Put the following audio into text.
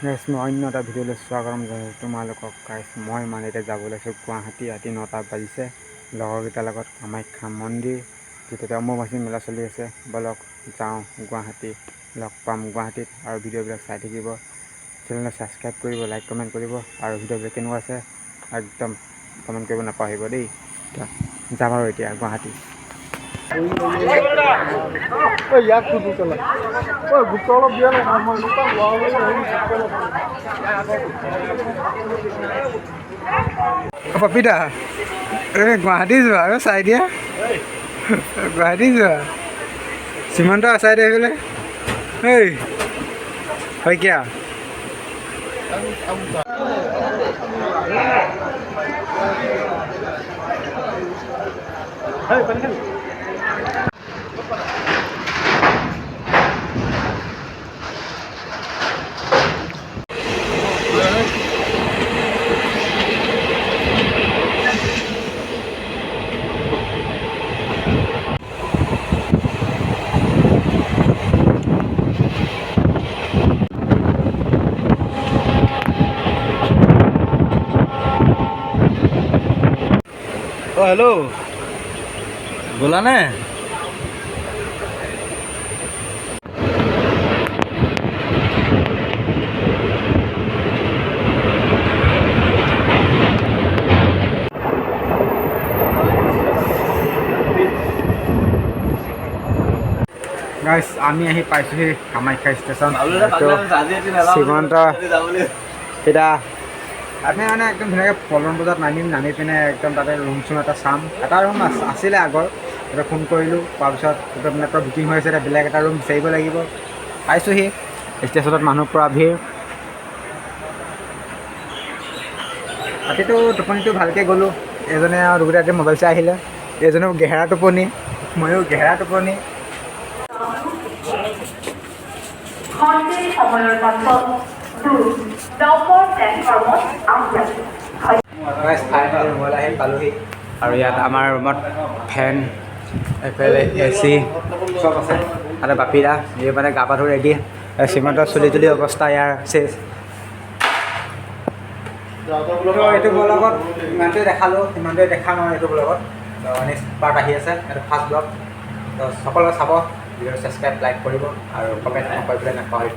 গাইছ মই অন্য এটা ভিডিঅ'লৈ স্বাগতম জনাইছোঁ তোমালোকক। গাইছ মই মানে এতিয়া যাব ওলাইছোঁ গুৱাহাটী। ৰাতি 9টা বাজিছে। লগৰকেইটাৰ লগত কামাখ্যা মন্দিৰ যিটো অম্বুবাচী মেলা চলি আছে। ব'লক যাওঁ গুৱাহাটী, লগ পাম গুৱাহাটীত। আৰু ভিডিঅ'বিলাক চাই থাকিব, চেনেলটো ছাবস্ক্ৰাইব কৰিব, লাইক কমেণ্ট কৰিব। আৰু ভিডিঅ'বিলাক কেনেকুৱা আছে একদম কমেণ্ট কৰিব নাপাহৰিব দেই। যাম আৰু এতিয়া গুৱাহাটী। ইয়াক খুদু চলা গুপ্ত অলপ দিয়া নাই পপিতা গুৱাহাটী যোৱা আৰু চাই দিয়া। গুৱাহাটী যোৱা সীমন্ত চাই দিয়া এইফালে। এই শইকীয়া হেল্ল' গ'লা নে? গাইছ আমি আহি পাইছোঁহি কামাখ্যা ষ্টেচন। সীমন্ত এতিয়া আমি মানে একদম ধুনীয়াকৈ পলন বজাত নামি পিনে একদম তাতে ৰুম চুম এটা চাম। এটা ৰুম আছিলে আগৰ, এতিয়া ফোন কৰিলোঁ কোৱাৰ পিছত এতিয়া মানে পূৰা বুকিং হৈ আছে। এতিয়া বেলেগ এটা ৰুম বিচাৰিব লাগিব। পাইছোঁহি ষ্টেচনত মানুহ পূৰা ভিৰ। ৰাতিটো টোপনিটো ভালকৈ গ'লোঁ। এজনে আৰু দুটা মোবাইল চাই আহিলে, এজনেও গেহেৰা টোপনি, ময়ো গেহেৰা টোপনি। ৰুমলৈ আহি পালোহি আৰু ইয়াত আমাৰ ৰুমত ফেন, এইফালে AC চব আছে। আৰু বাপিদা এই মানে গা পা ধুই ৰেডি। সীমন্তৰ চুলি তুলি অৱস্থা ইয়াৰ চেচ। এইটো ব্লগত ইমানটোৱে দেখালোঁ, ইমানটোৱে দেখাম আৰু এইটো ব্লগত। নেক্সট পাৰ্ট আহি আছে, এইটো ফাৰ্ষ্ট ব্লগ। সকলোৱে চাব, ভিডিঅ'টো ছাবস্ক্ৰাইব লাইক কৰিব আৰু কমেণ্ট কৰিবলৈ নাপাহৰিব।